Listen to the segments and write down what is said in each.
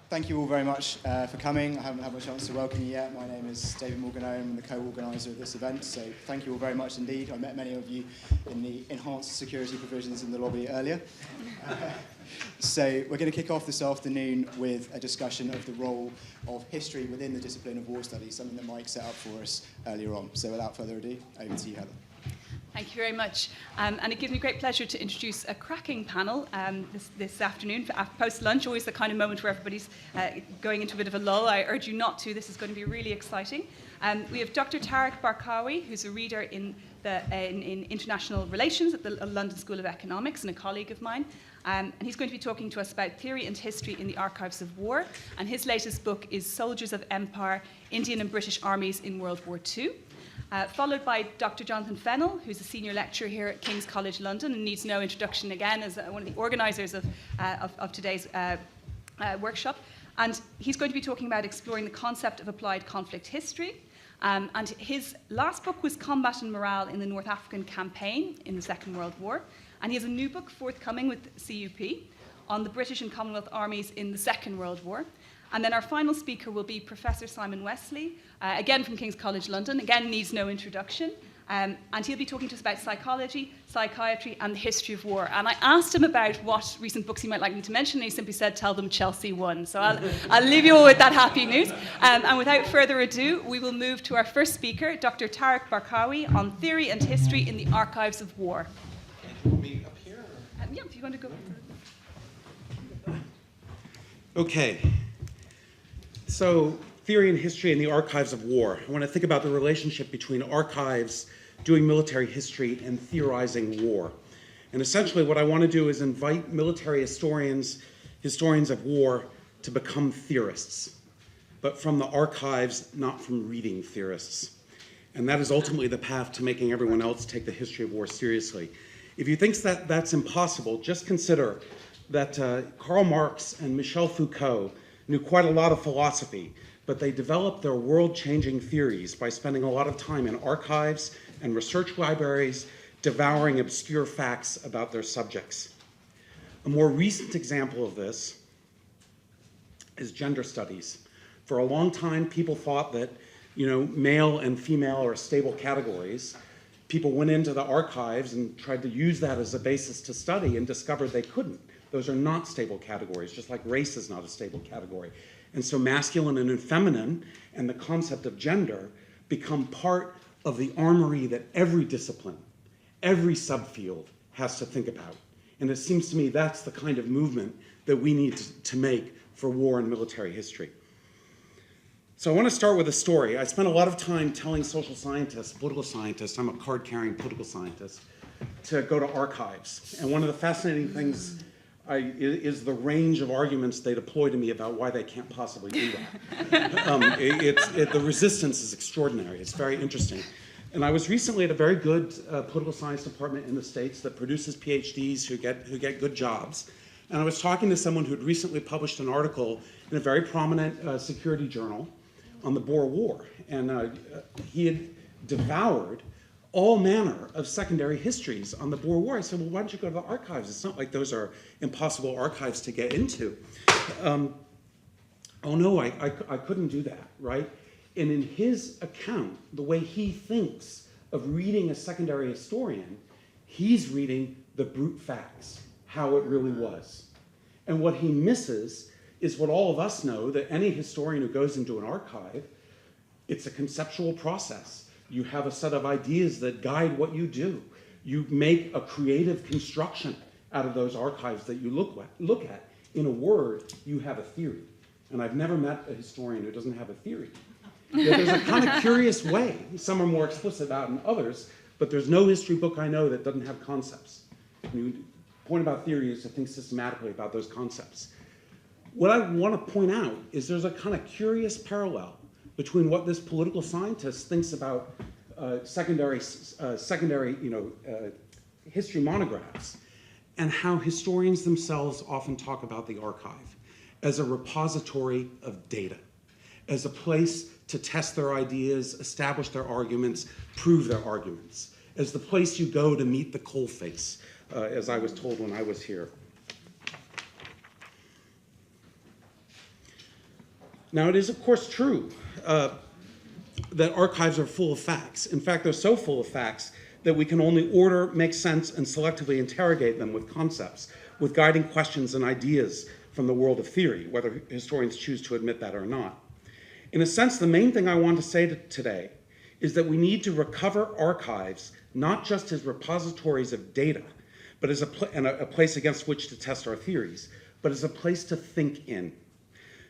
Thank you all very much for coming. I haven't had a chance to welcome you yet. My name is David Morgano. I'm the co-organiser of this event, so thank you all very much indeed. I met many of you in the enhanced security provisions in the lobby earlier. So we're going to kick off this afternoon with a discussion of the role of history within the discipline of war studies, something that Mike set up for us earlier on. So without further ado, over to you, Heather. Thank you very much. And it gives me great pleasure to introduce a cracking panel this afternoon, post-lunch, always the kind of moment where everybody's going into a bit of a lull. I urge you not to. This is going to be really exciting. We have Dr. Tarak Barkawi, who's a reader in international relations at the London School of Economics and a colleague of mine. And he's going to be talking to us about theory and history in the archives of war. And his latest book is Soldiers of Empire, Indian and British Armies in World War II. Followed by Dr. Jonathan Fennell, who's a senior lecturer here at King's College London and needs no introduction again as one of the organisers of today's workshop. And he's going to be talking about exploring the concept of applied conflict history. And his last book was Combat and Morale in the North African Campaign in the Second World War. And he has a new book forthcoming with CUP on the British and Commonwealth armies in the Second World War. And then our final speaker will be Professor Simon Wesley, again from King's College London, again needs no introduction. And he'll be talking to us about psychology, psychiatry, and the history of war. And I asked him about what recent books he might like me to mention, and he simply said, tell them Chelsea won. So I'll leave you all with that happy news. And without further ado, we will move to our first speaker, Dr. Tarak Barkawi, on theory and history in the archives of war. Do you want me up here? Yeah, if you want to go. Okay. So, theory and history in the archives of war. I want to think about the relationship between archives, doing military history, and theorizing war. And essentially what I want to do is invite military historians of war, to become theorists, but from the archives, not from reading theorists. And that is ultimately the path to making everyone else take the history of war seriously. If you think that that's impossible, just consider that Karl Marx and Michel Foucault knew quite a lot of philosophy, but they developed their world-changing theories by spending a lot of time in archives and research libraries, devouring obscure facts about their subjects. A more recent example of this is gender studies. For a long time, people thought that, male and female are stable categories. People went into the archives and tried to use that as a basis to study and discovered they couldn't. Those are not stable categories, just like race is not a stable category. And so masculine and feminine and the concept of gender become part of the armory that every discipline, every subfield has to think about. And it seems to me that's the kind of movement that we need to make for war and military history. So I want to start with a story. I spent a lot of time telling social scientists, political scientists, I'm a card-carrying political scientist, to go to archives. And one of the fascinating things is the range of arguments they deploy to me about why they can't possibly do that. The resistance is extraordinary. It's very interesting. And I was recently at a very good political science department in the States that produces PhDs who get good jobs. And I was talking to someone who had recently published an article in a very prominent security journal on the Boer War. And he had devoured all manner of secondary histories on the Boer War. I said, well, why don't you go to the archives? It's not like those are impossible archives to get into. Oh no, I couldn't do that, right? And in his account, the way he thinks of reading a secondary historian, he's reading the brute facts, how it really was. And what he misses is what all of us know, that any historian who goes into an archive, it's a conceptual process. You have a set of ideas that guide what you do. You make a creative construction out of those archives that you look at. In a word, you have a theory. And I've never met a historian who doesn't have a theory. There's a kind of curious way. Some are more explicit about than others, but there's no history book I know that doesn't have concepts. The point about theory is to think systematically about those concepts. What I want to point out is there's a kind of curious parallel between what this political scientist thinks about secondary history monographs and how historians themselves often talk about the archive as a repository of data, as a place to test their ideas, establish their arguments, prove their arguments, as the place you go to meet the coalface, as I was told when I was here. Now, it is, of course, true that archives are full of facts. In fact, they're so full of facts that we can only order, make sense, and selectively interrogate them with concepts, with guiding questions and ideas from the world of theory, whether historians choose to admit that or not. In a sense, the main thing I want to say today is that we need to recover archives not just as repositories of data, but as a place against which to test our theories, but as a place to think in,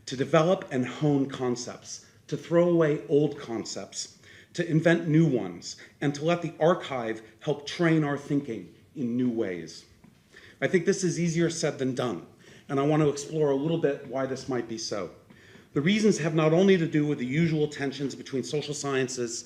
to develop and hone concepts, to throw away old concepts, to invent new ones, and to let the archive help train our thinking in new ways. I think this is easier said than done, and I want to explore a little bit why this might be so. The reasons have not only to do with the usual tensions between social scientists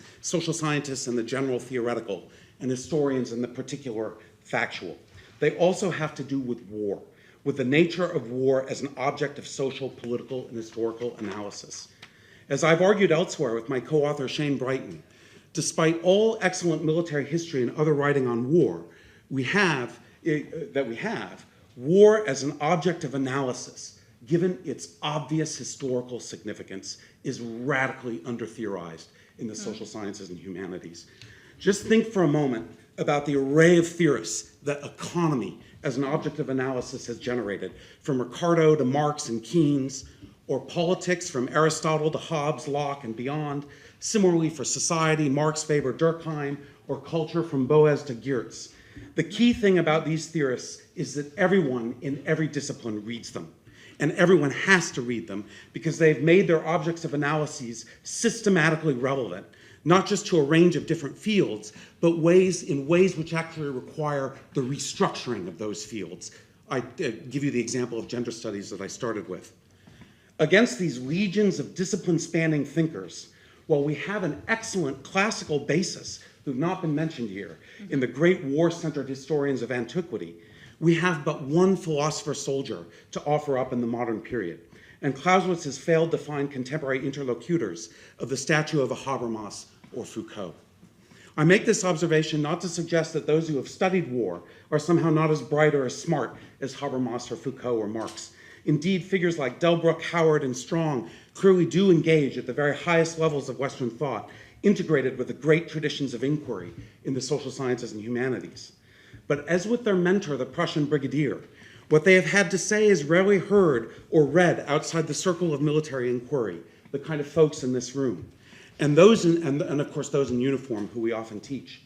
and the general theoretical, and historians and the particular factual. They also have to do with war, with the nature of war as an object of social, political, and historical analysis. As I've argued elsewhere with my co-author Shane Brighton, despite all excellent military history and other writing on war, we have war as an object of analysis, given its obvious historical significance, is radically under-theorized in the social sciences and humanities. Just think for a moment about the array of theorists that economy as an object of analysis has generated, from Ricardo to Marx and Keynes, or politics from Aristotle to Hobbes, Locke, and beyond. Similarly for society, Marx favored Durkheim, or culture from Boas to Geertz. The key thing about these theorists is that everyone in every discipline reads them. And everyone has to read them because they've made their objects of analyses systematically relevant, not just to a range of different fields, but in ways which actually require the restructuring of those fields. I give you the example of gender studies that I started with. Against these legions of discipline-spanning thinkers, while we have an excellent classical basis, who've not been mentioned here, in the great war-centered historians of antiquity, we have but one philosopher-soldier to offer up in the modern period, and Clausewitz has failed to find contemporary interlocutors of the statue of a Habermas or Foucault. I make this observation not to suggest that those who have studied war are somehow not as bright or as smart as Habermas or Foucault or Marx. Indeed, figures like Delbruck, Howard, and Strong clearly do engage at the very highest levels of Western thought, integrated with the great traditions of inquiry in the social sciences and humanities. But as with their mentor, the Prussian brigadier, what they have had to say is rarely heard or read outside the circle of military inquiry, the kind of folks in this room, and of course those in uniform who we often teach.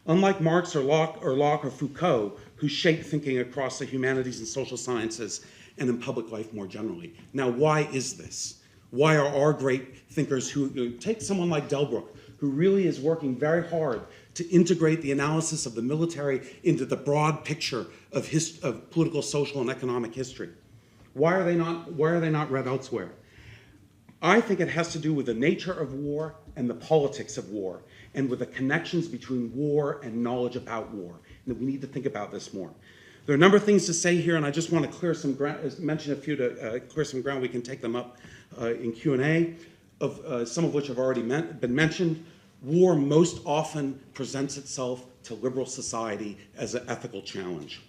Unlike Marx or Locke or Foucault, who shape thinking across the humanities and social sciences and in public life more generally. Now, why is this? Why are our great thinkers who take someone like Delbruck, who really is working very hard to integrate the analysis of the military into the broad picture of political, social, and economic history? Why are they not read elsewhere? I think it has to do with the nature of war and the politics of war, and with the connections between war and knowledge about war. And we need to think about this more. There are a number of things to say here, and I just want to clear some ground, mention a few to clear some ground. We can take them up in Q&A, some of which have already been mentioned. War most often presents itself to liberal society as an ethical challenge.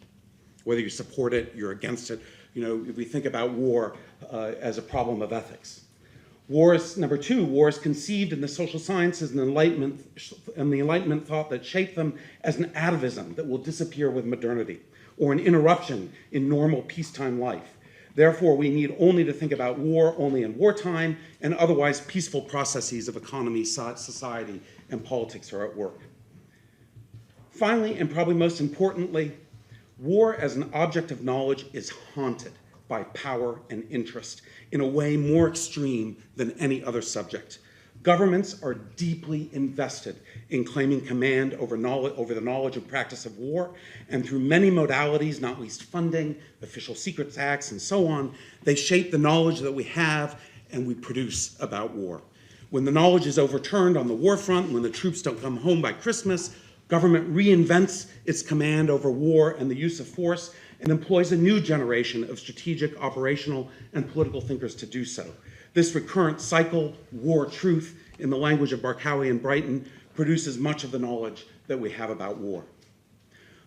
Whether you support it, you're against it. If we think about war as a problem of ethics. Number two, war is conceived in the social sciences and the Enlightenment thought that shaped them as an atavism that will disappear with modernity, or an interruption in normal peacetime life. Therefore, we need only to think about war only in wartime, and otherwise peaceful processes of economy, society, and politics are at work. Finally, and probably most importantly, war as an object of knowledge is haunted by power and interest in a way more extreme than any other subject. Governments are deeply invested in claiming command over the knowledge and practice of war, and through many modalities, not least funding, official secrets acts, and so on, they shape the knowledge that we have and we produce about war. When the knowledge is overturned on the war front, when the troops don't come home by Christmas, government reinvents its command over war and the use of force, and employs a new generation of strategic, operational, and political thinkers to do so. This recurrent cycle, war truth, in the language of Barkawi and Brighton, produces much of the knowledge that we have about war.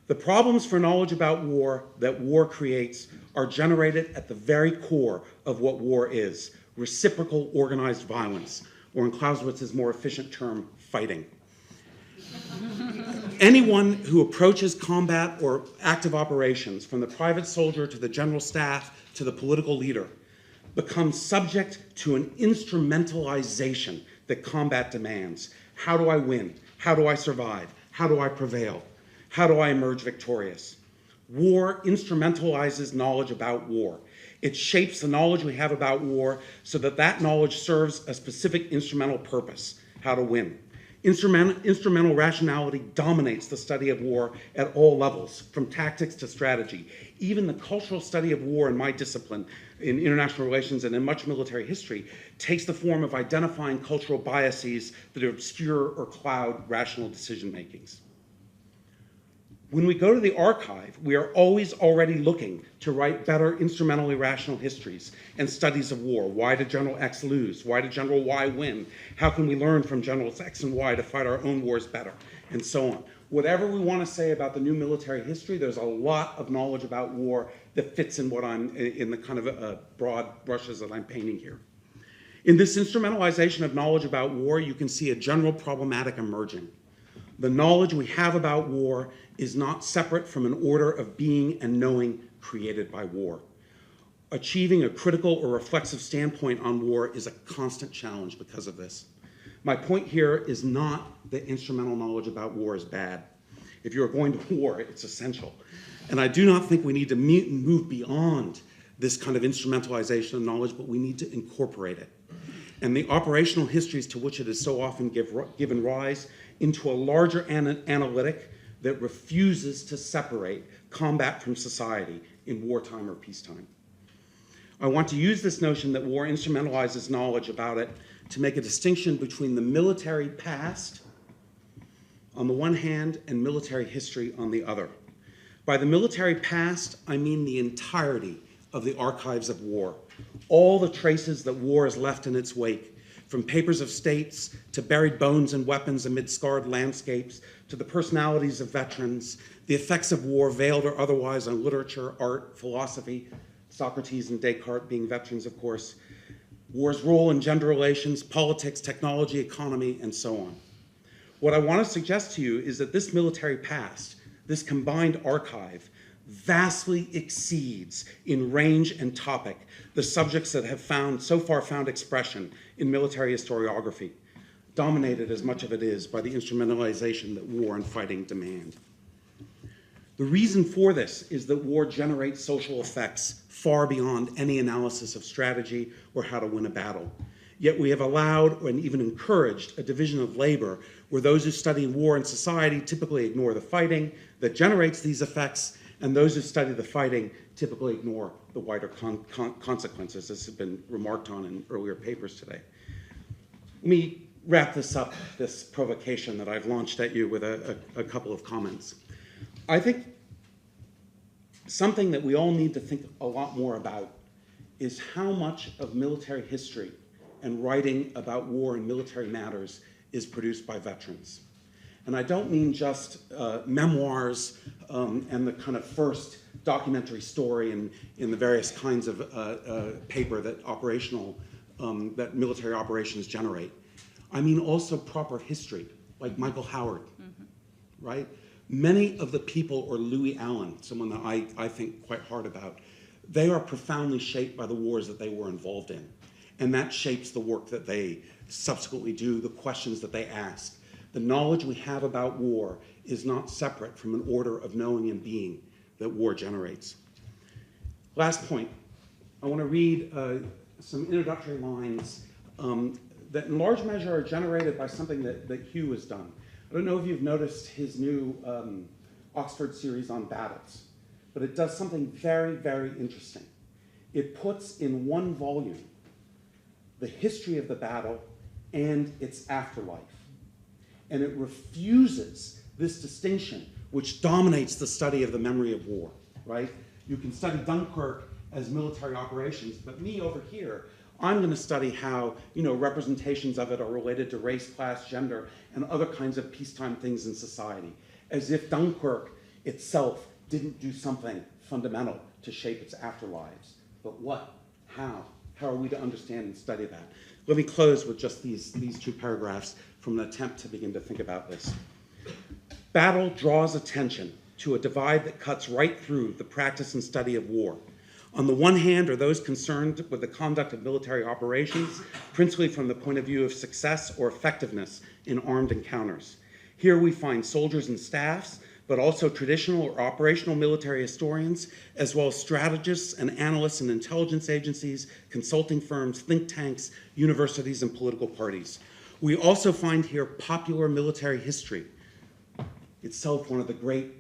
The problems for knowledge about war that war creates are generated at the very core of what war is, reciprocal organized violence, or in Clausewitz's more efficient term, fighting. Anyone who approaches combat or active operations, from the private soldier to the general staff to the political leader, becomes subject to an instrumentalization that combat demands. How do I win? How do I survive? How do I prevail? How do I emerge victorious? War instrumentalizes knowledge about war. It shapes the knowledge we have about war so that that knowledge serves a specific instrumental purpose, how to win. Instrumental rationality dominates the study of war at all levels, from tactics to strategy. Even the cultural study of war in my discipline, in international relations and in much military history, takes the form of identifying cultural biases that obscure or cloud rational decision makings. When we go to the archive, we are always already looking to write better instrumentally rational histories and studies of war. Why did General X lose? Why did General Y win? How can we learn from Generals X and Y to fight our own wars better? And so on. Whatever we want to say about the new military history, there's a lot of knowledge about war that fits in what I'm, in the kind of broad brushes that I'm painting here. In this instrumentalization of knowledge about war, you can see a general problematic emerging. The knowledge we have about war is not separate from an order of being and knowing created by war. Achieving a critical or reflexive standpoint on war is a constant challenge because of this. My point here is not that instrumental knowledge about war is bad. If you're going to war, it's essential. And I do not think we need to move beyond this kind of instrumentalization of knowledge, but we need to incorporate it. And the operational histories to which it is so often given rise into a larger analytic that refuses to separate combat from society in wartime or peacetime. I want to use this notion that war instrumentalizes knowledge about it to make a distinction between the military past on the one hand and military history on the other. By the military past, I mean the entirety of the archives of war, all the traces that war has left in its wake, from papers of states to buried bones and weapons amid scarred landscapes, to the personalities of veterans, the effects of war, veiled or otherwise, on literature, art, philosophy, Socrates and Descartes being veterans, of course, war's role in gender relations, politics, technology, economy, and so on. What I want to suggest to you is that this military past, this combined archive, vastly exceeds in range and topic the subjects that have so far found expression in military historiography, dominated as much of it is by the instrumentalization that war and fighting demand. The reason for this is that war generates social effects far beyond any analysis of strategy or how to win a battle. Yet we have allowed and even encouraged a division of labor where those who study war and society typically ignore the fighting that generates these effects, and those who study the fighting typically ignore the wider consequences, as has been remarked on in earlier papers today. Let me wrap this up, this provocation that I've launched at you, with a couple of comments. I think something that we all need to think a lot more about is how much of military history and writing about war and military matters is produced by veterans. And I don't mean just memoirs and the kind of first documentary story in the various kinds of paper that that military operations generate. I mean also proper history, like Michael Howard, right? Many of the people, or Louis Allen, someone that I think quite hard about, they are profoundly shaped by the wars that they were involved in. And that shapes the work that they subsequently do, the questions that they ask. The knowledge we have about war is not separate from an order of knowing and being that war generates. Last point, I want to read some introductory lines that in large measure are generated by something that Hugh has done. I don't know if you've noticed his new Oxford series on battles, but it does something very, very interesting. It puts in one volume the history of the battle and its afterlife. And it refuses this distinction which dominates the study of the memory of war, right? You can study Dunkirk as military operations, but me over here, I'm going to study how, representations of it are related to race, class, gender, and other kinds of peacetime things in society, as if Dunkirk itself didn't do something fundamental to shape its afterlives. But what? How? How are we to understand and study that? Let me close with just these two paragraphs from an attempt to begin to think about this. Battle draws attention to a divide that cuts right through the practice and study of war. On the one hand are those concerned with the conduct of military operations, principally from the point of view of success or effectiveness in armed encounters. Here we find soldiers and staffs, but also traditional or operational military historians, as well as strategists and analysts in intelligence agencies, consulting firms, think tanks, universities, and political parties. We also find here popular military history, itself one of the great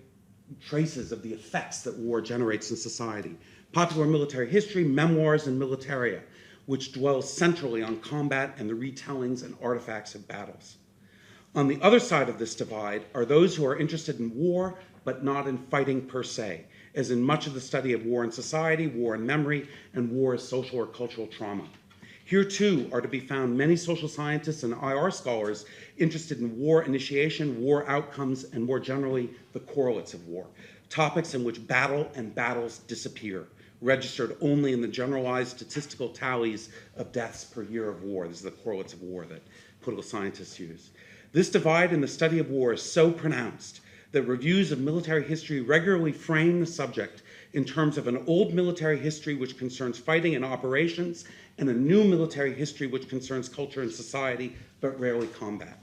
traces of the effects that war generates in society. Popular military history, memoirs, and militaria, which dwell centrally on combat and the retellings and artifacts of battles. On the other side of this divide are those who are interested in war, but not in fighting per se, as in much of the study of war in society, war in memory, and war as social or cultural trauma. Here, too, are to be found many social scientists and IR scholars interested in war initiation, war outcomes, and more generally, the correlates of war, topics in which battle and battles disappear, registered only in the generalized statistical tallies of deaths per year of war. This is the correlates of war that political scientists use. This divide in the study of war is so pronounced that reviews of military history regularly frame the subject in terms of an old military history which concerns fighting and operations, and a new military history which concerns culture and society, but rarely combat.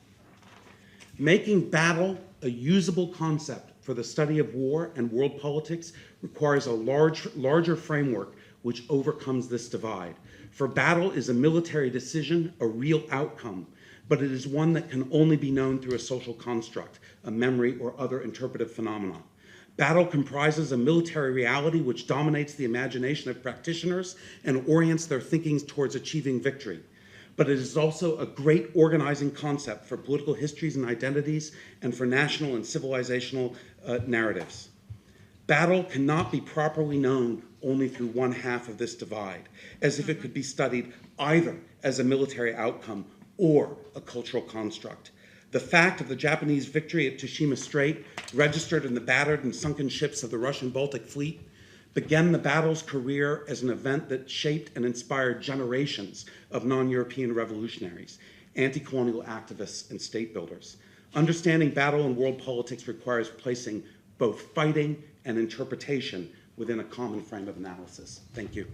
Making battle a usable concept for the study of war and world politics requires a larger framework which overcomes this divide. For battle is a military decision, a real outcome, but it is one that can only be known through a social construct, a memory, or other interpretive phenomena. Battle comprises a military reality which dominates the imagination of practitioners and orients their thinking towards achieving victory. But it is also a great organizing concept for political histories and identities and for national and civilizational narratives. Battle cannot be properly known only through one half of this divide, as if it could be studied either as a military outcome or a cultural construct. The fact of the Japanese victory at Tsushima Strait, registered in the battered and sunken ships of the Russian Baltic Fleet, began the battle's career as an event that shaped and inspired generations of non-European revolutionaries, anti-colonial activists, and state builders. Understanding battle and world politics requires placing both fighting and interpretation within a common frame of analysis. Thank you.